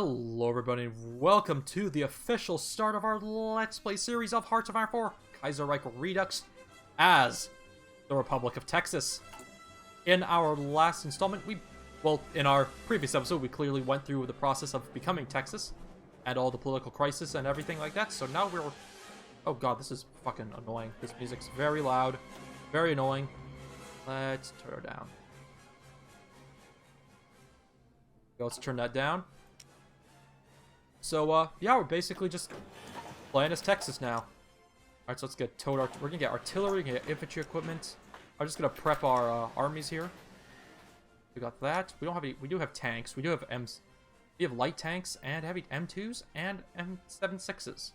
Hello everybody and welcome to the official start of our Let's Play series of HOI4 Kaiserreich Redux as the Republic of Texas. In our last installment, in our previous episode, we clearly went through the process of becoming Texas and all the political crisis and everything like that. So now we're... Oh god, this is fucking annoying. This music's very loud, very annoying. Let's turn it down. Let's turn that down. So, yeah, we're basically just playing as Texas now. Alright, so let's get we're gonna get artillery, we're gonna get infantry equipment. I'm just gonna prep our armies here. We got that. We don't have any, we do have tanks. We do have we have light tanks and heavy M2s and M76s.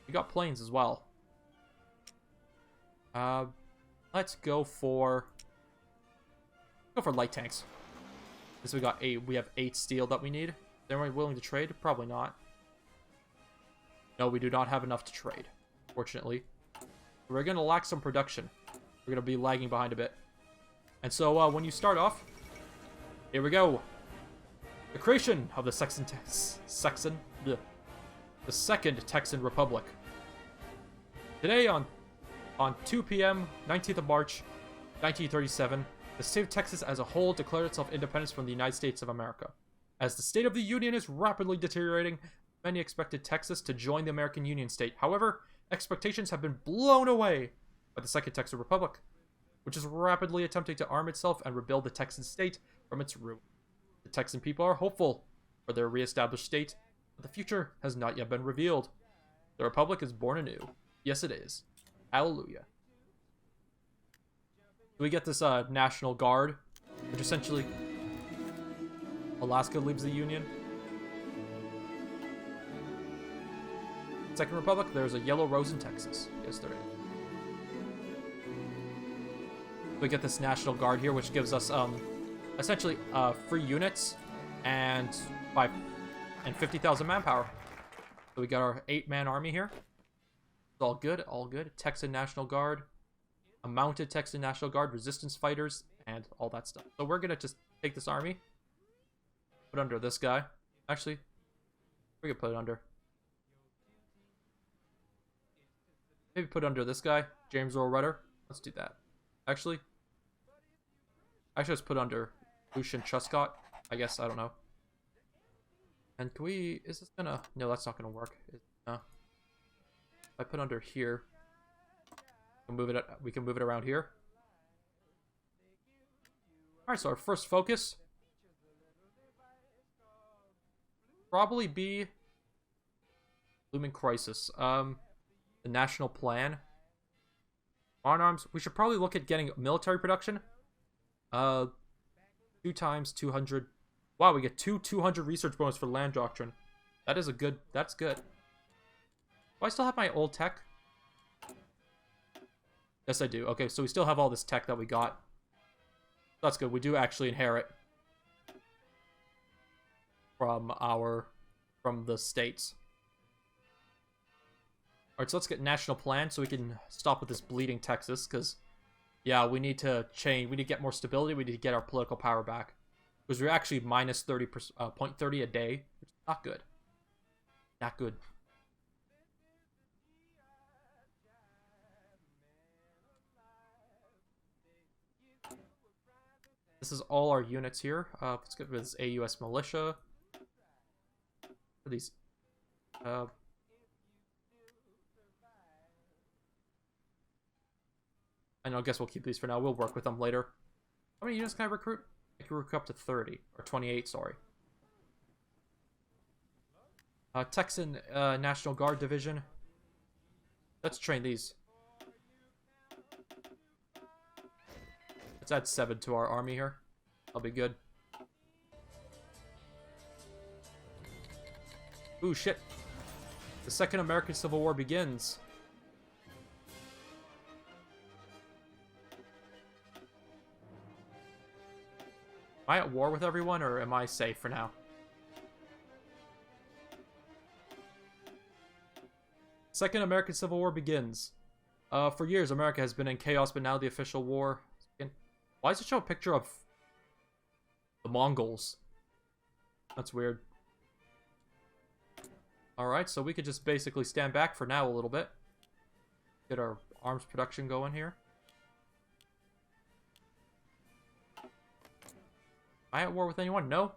We got planes as well. Let's go for light tanks. Because we have 8 steel that we need. Are we willing to trade? Probably not. No, we do not have enough to trade, fortunately. We're going to lack some production. We're going to be lagging behind a bit. And so, when you start off, here we go. The creation of the Second Texan Republic. Today on 2 p.m., 19th of March, 1937, the state of Texas as a whole declared itself independence from the United States of America. As the State of the Union is rapidly deteriorating, many expected Texas to join the American Union state. However, expectations have been blown away by the Second Texan Republic, which is rapidly attempting to arm itself and rebuild the Texan state from its ruin. The Texan people are hopeful for their re-established state, but the future has not yet been revealed. The Republic is born anew. Yes, it is. Hallelujah. We get this National Guard, which essentially... Alaska leaves the Union. Second Republic, there's a yellow rose in Texas. Yes, there is. We get this National Guard here, which gives us essentially free units and 50,000 manpower. So we got our 8-man army here. It's all good, all good. Texan National Guard, a mounted Texan National Guard, resistance fighters, and all that stuff. So we're gonna just take this army. Put under this guy. Actually, we could put it under. Maybe put under this guy, James Earl Rudder. Let's do that. Actually, I should just put under Lucian Truscott. I guess, I don't know. And can we, is this gonna, no, that's not gonna work. No. If I put under here, we can move it around here. Alright, so our first focus probably be looming crisis. The national plan. On arms. We should probably look at getting military production. 2 times 200. Wow, we get 200 research bonus for land doctrine. That is a good. That's good. Do I still have my old tech? Yes, I do. Okay, so we still have all this tech that we got. That's good. We do actually inherit from the states. Alright, so let's get national plan so we can stop with this bleeding Texas, because yeah, we need to change, we need to get more stability, we need to get our political power back. Because we're actually minus 0.30 a day, which is not good. Not good. This is all our units here. Let's get rid of this AUS militia. These I know, I guess we'll keep these for now. We'll work with them later. How many units can I recruit? I can recruit up to 30 or 28, sorry. Texan National Guard Division. Let's train these. Let's add 7 to our army here. That'll be good. Ooh, shit. The Second American Civil War begins. Am I at war with everyone, or am I safe for now? Second American Civil War begins. For years, America has been in chaos, but now the official war... Why does it show a picture of the Mongols? That's weird. Alright, so we could just basically stand back for now a little bit. Get our arms production going here. Am I at war with anyone? No?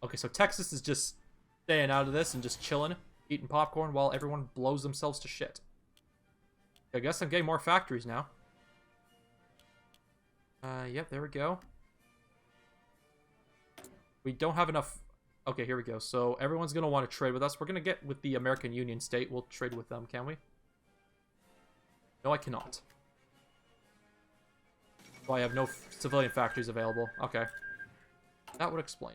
Okay, so Texas is just staying out of this and just chilling, eating popcorn while everyone blows themselves to shit. I guess I'm getting more factories now. Yep, there we go. We don't have enough... Okay, here we go. So everyone's going to want to trade with us. We're going to get with the American Union State. We'll trade with them, can we? No, I cannot. Oh, I have no civilian factories available. Okay. That would explain.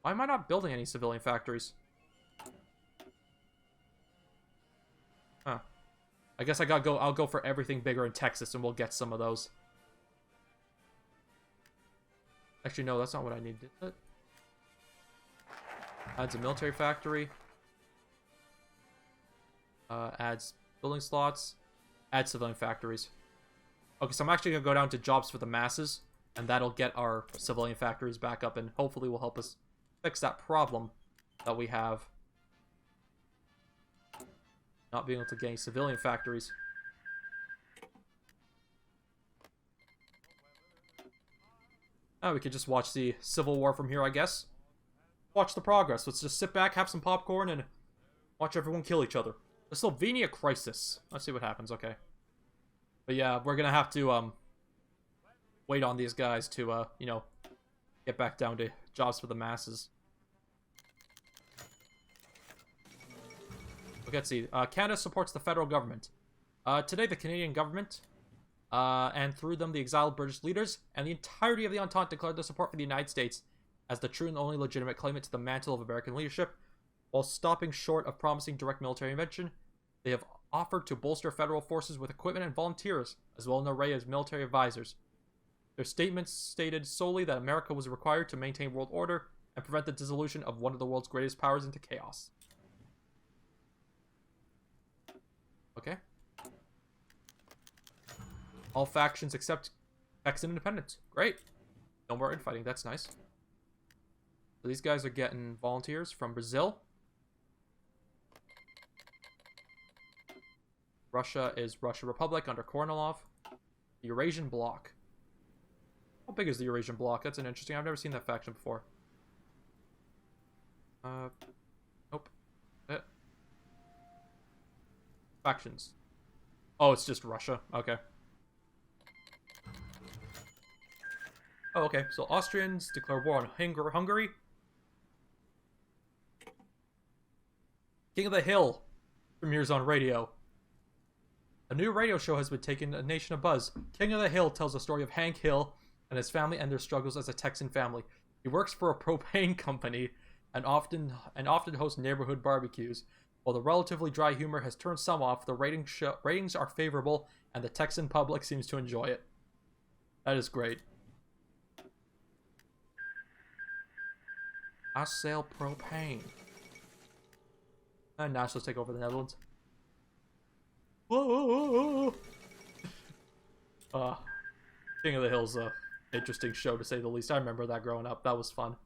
Why am I not building any civilian factories? Huh. I guess I gotta go. I'll go for everything bigger in Texas, and we'll get some of those. Actually, no, that's not what I need. Adds a military factory. Adds building slots. Adds civilian factories. Okay, so I'm actually gonna go down to jobs for the masses, and that'll get our civilian factories back up, and hopefully will help us fix that problem that we have. Not being able to gain civilian factories. Oh, we could just watch the Civil War from here, I guess. Watch the progress. Let's just sit back, have some popcorn, and watch everyone kill each other. The Slovenia Crisis. Let's see what happens, okay. But yeah, we're gonna have to, wait on these guys to, you know, get back down to jobs for the masses. Okay, let's see. Canada supports the federal government. Today, the Canadian government, and through them, the exiled British leaders, and the entirety of the Entente declared their support for the United States as the true and only legitimate claimant to the mantle of American leadership. While stopping short of promising direct military intervention, they have offered to bolster federal forces with equipment and volunteers, as well as an array of military advisors. Their statements stated solely that America was required to maintain world order and prevent the dissolution of one of the world's greatest powers into chaos. Okay. All factions except Texan independence. Great. No more infighting. That's nice. So these guys are getting volunteers from Brazil. Russia is Russia Republic under Kornilov. The Eurasian Bloc. How big is the Eurasian Bloc? That's an interesting... I've never seen that faction before. Nope. Factions. Oh, it's just Russia. Okay. Oh, okay. So Austrians declare war on Hungary. King of the Hill premieres on radio. A new radio show has been taking a nation abuzz. King of the Hill tells the story of Hank Hill and his family and their struggles as a Texan family. He works for a propane company and often hosts neighborhood barbecues. While the relatively dry humor has turned some off, the ratings are favorable and the Texan public seems to enjoy it. That is great. I sell propane. And Nationalists take over the Netherlands. Whoa! King of the Hill's a interesting show to say the least. I remember that growing up. That was fun.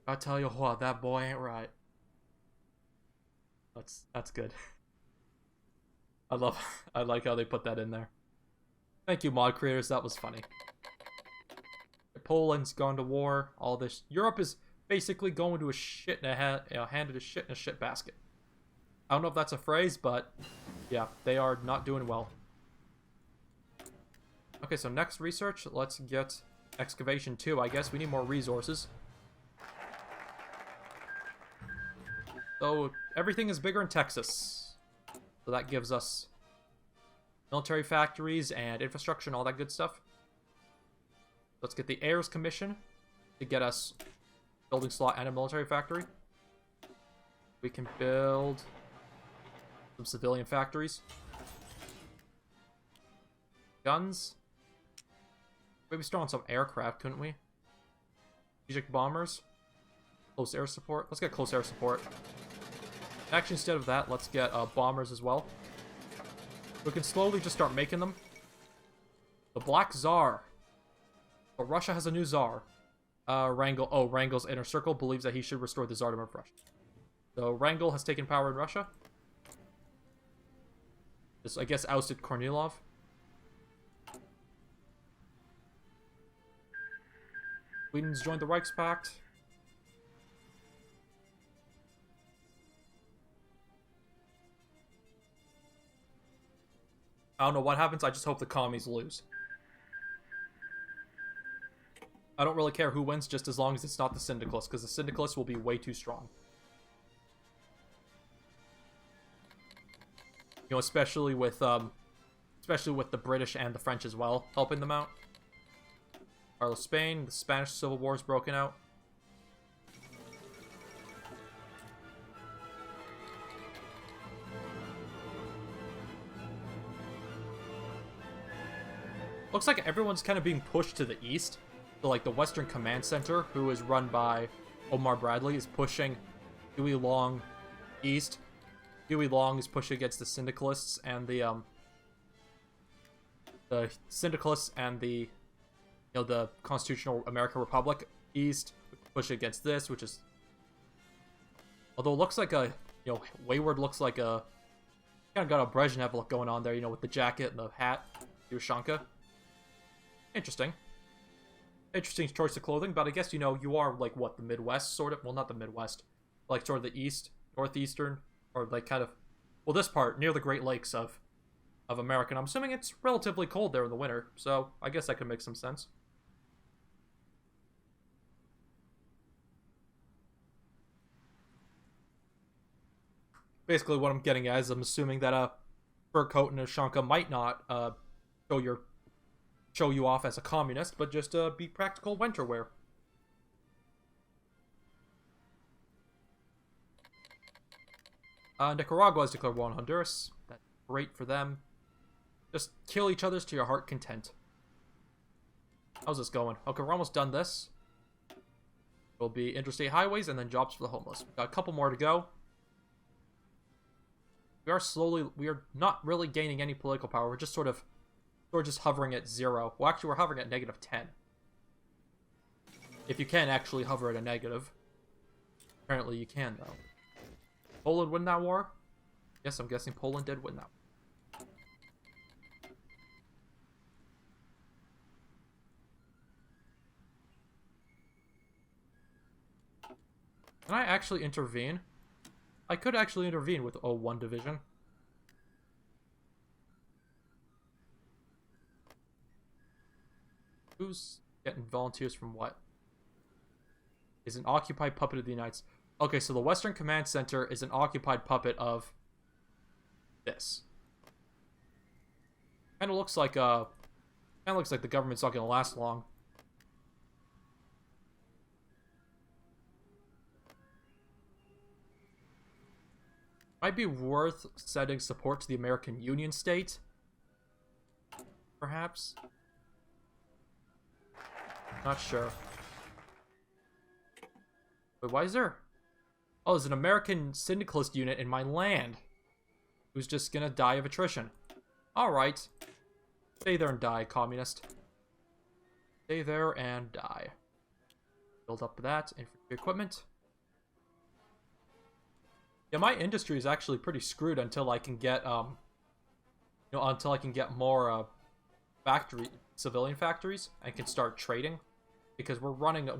I tell you what, that boy ain't right. That's good. I like how they put that in there. Thank you, mod creators. That was funny. Poland's gone to war. All this. Europe is basically going to a shit in a handed a shit in a shit basket. I don't know if that's a phrase, but yeah, they are not doing well. Okay, so next research, let's get excavation 2. I guess we need more resources. So everything is bigger in Texas. So that gives us military factories and infrastructure and all that good stuff. Let's get the Heirs Commission to get us building slot and a military factory. We can build some civilian factories. Guns. Maybe start on some aircraft, couldn't we? Strategic bombers. Close air support. Let's get close air support. Actually, instead of that, let's get bombers as well. We can slowly just start making them. The Black Czar. But Russia has a new czar. Wrangel. Oh, Wrangel's inner circle believes that he should restore the Tsardom of Russia. So Wrangel has taken power in Russia. Just, I guess, ousted Kornilov. Sweden's joined the Reichspakt. I don't know what happens, I just hope the commies lose. I don't really care who wins, just as long as it's not the Syndicalists, because the Syndicalists will be way too strong. You know, especially with the British and the French as well, helping them out. Carlos, Spain, the Spanish Civil War is broken out. Looks like everyone's kind of being pushed to the east. So, like, the Western Command Center, who is run by Omar Bradley, is pushing Huey Long east. Huey Long is pushing against the Syndicalists and the Syndicalists and the Constitutional American Republic east, push against this, which is, although it looks like a, Wayward looks like a, kind of got a Brezhnev look going on there, with the jacket and the hat, Yushanka. Interesting choice of clothing, but I guess, you are, like, what, the Midwest, sort of? Well, not the Midwest, like, sort of the east, northeastern, or, like, kind of, well, this part, near the Great Lakes of America. And I'm assuming it's relatively cold there in the winter, so I guess that could make some sense. Basically, what I'm getting at is I'm assuming that a fur coat and a Shanka might not show you off as a communist, but just be practical winter wear. Nicaragua has declared war on Honduras. That's great for them. Just kill each other's to your heart content. How's this going? Okay, we're almost done this. It'll be interstate highways and then jobs for the homeless. We've got a couple more to go. We are not really gaining any political power. We're just we're just hovering at 0. Well, actually, we're hovering at -10. If you can actually hover at a negative. Apparently you can, though. Poland win that war? Yes, I'm guessing Poland did win that war. Can I actually intervene? I could actually intervene with 01 division. Who's getting volunteers from what? Is an occupied puppet of the United States. Okay, so the Western Command Center is an occupied puppet of this. Kind of looks like the government's not gonna last long. Might be worth sending support to the American Union State. Perhaps. Not sure. Wait, why is there... Oh, there's an American syndicalist unit in my land who's just gonna die of attrition. Alright. Stay there and die, communist. Stay there and die. Build up that infantry equipment. Yeah, my industry is actually pretty screwed until I can get, until I can get more, civilian factories and can start trading. Because we're negative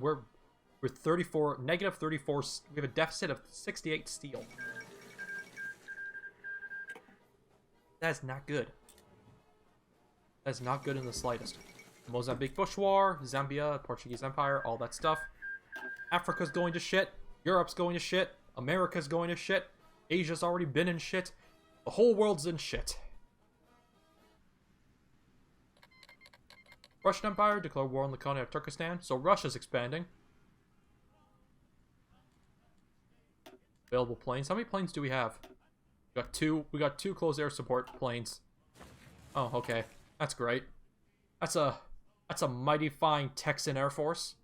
34, we have a deficit of 68 steel. That's not good. That's not good in the slightest. Mozambique Bush War, Zambia, Portuguese Empire, all that stuff. Africa's going to shit. Europe's going to shit. America's going to shit. Asia's already been in shit. The whole world's in shit. Russian Empire declared war on the Khanate of Turkestan, so Russia's expanding. Available planes. How many planes do we have? We got two close air support planes. Oh, okay. That's great. That's a mighty fine Texan Air Force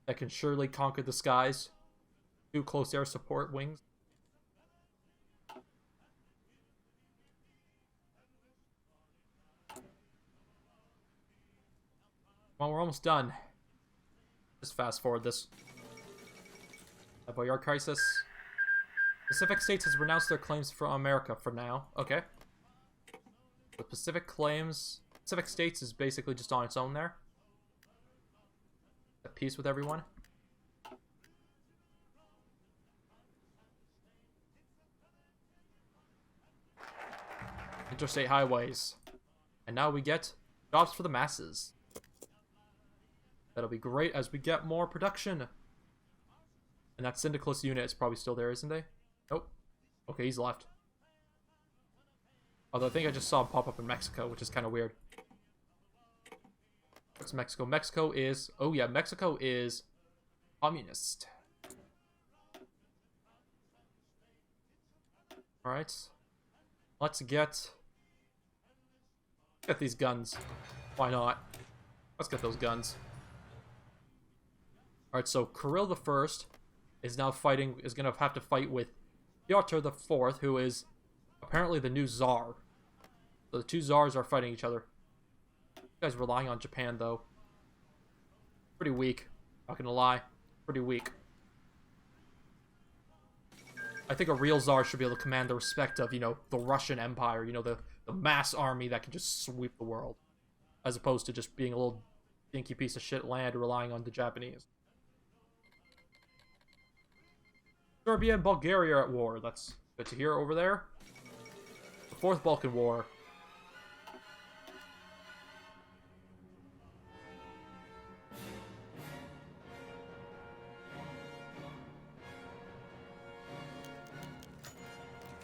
that can surely conquer the skies. 2 close air support wings. Well, we're almost done. Just fast forward this. HOI4 crisis. Pacific states has renounced their claims from America for now. Okay. The Pacific states is basically just on its own there. At peace with everyone. Interstate highways. And now we get jobs for the masses. That'll be great as we get more production. And that syndicalist unit is probably still there, isn't they? Nope. Okay, he's left. Although I think I just saw him pop up in Mexico, which is kind of weird. What's Mexico? Mexico is... Oh yeah, Mexico is communist. Alright. Let's get these guns. Why not? Let's get those guns. Alright, so Kirill the First is now fighting, is gonna have to fight with Pyotr the Fourth, who is apparently the new Tsar. So the two Tsars are fighting each other. You guys relying on Japan, though. Pretty weak. Not gonna lie. Pretty weak. I think a real Tsar should be able to command the respect of, you know, the Russian Empire. You know, the mass army that can just sweep the world. As opposed to just being a little dinky piece of shit land relying on the Japanese. Serbia and Bulgaria are at war. That's good to hear over there. The Fourth Balkan War.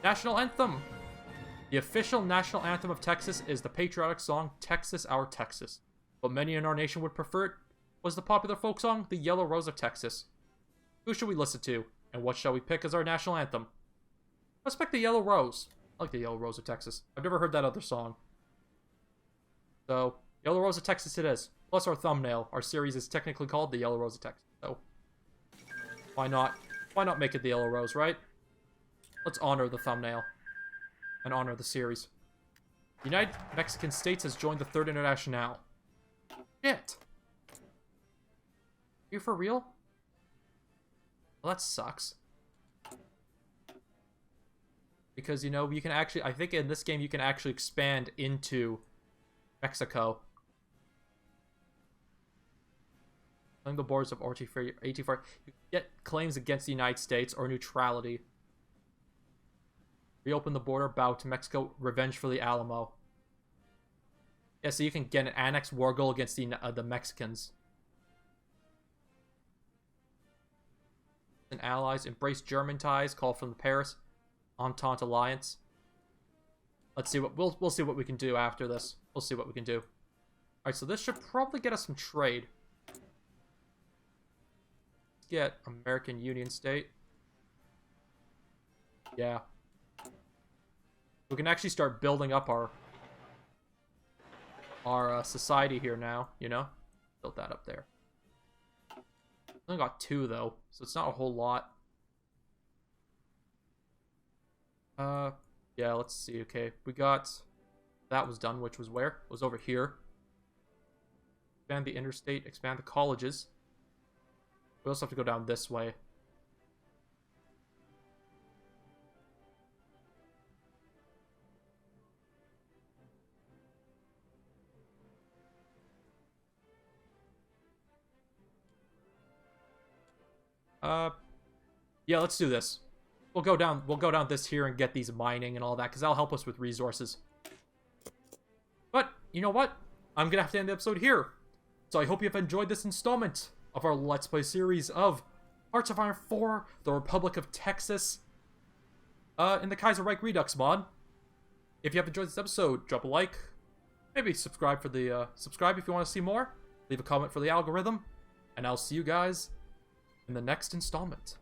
National Anthem. The official national anthem of Texas is the patriotic song Texas, Our Texas. But many in our nation would prefer it was the popular folk song The Yellow Rose of Texas. Who should we listen to? And what shall we pick as our national anthem? Let's pick The Yellow Rose. I like The Yellow Rose of Texas. I've never heard that other song. So, Yellow Rose of Texas it is. Plus our thumbnail. Our series is technically called The Yellow Rose of Texas. So, why not? Why not make it The Yellow Rose, right? Let's honor the thumbnail. And honor the series. The United Mexican States has joined the Third Internationale. Shit. You for real? Well, that sucks. Because, you know, you can actually... I think in this game you can actually expand into Mexico. Claim the borders of HOI4. You get claims against the United States or neutrality. Reopen the border, bow to Mexico, revenge for the Alamo. Yeah, so you can get an annex war goal against the Mexicans. And allies, embrace German ties, call from the Paris Entente Alliance. Let's see what we'll see what we can do after this. We'll see what we can do. Alright, so this should probably get us some trade. Let's get American Union State. Yeah. We can actually start building up our society here now, you know? Built that up there. Only got 2 though, so it's not a whole lot. Yeah, let's see. Okay, we got that was done, which was where? It was over here. Expand the interstate, expand the colleges. We also have to go down this way. Yeah, let's do this. We'll go down this here and get these mining and all that, because that'll help us with resources. But, you know what? I'm gonna have to end the episode here. So I hope you've enjoyed this installment of our Let's Play series of Hearts of Iron 4, the Republic of Texas, in the Kaiserreich Redux mod. If you have enjoyed this episode, drop a like. Maybe subscribe for the, subscribe if you want to see more. Leave a comment for the algorithm. And I'll see you guys in the next installment.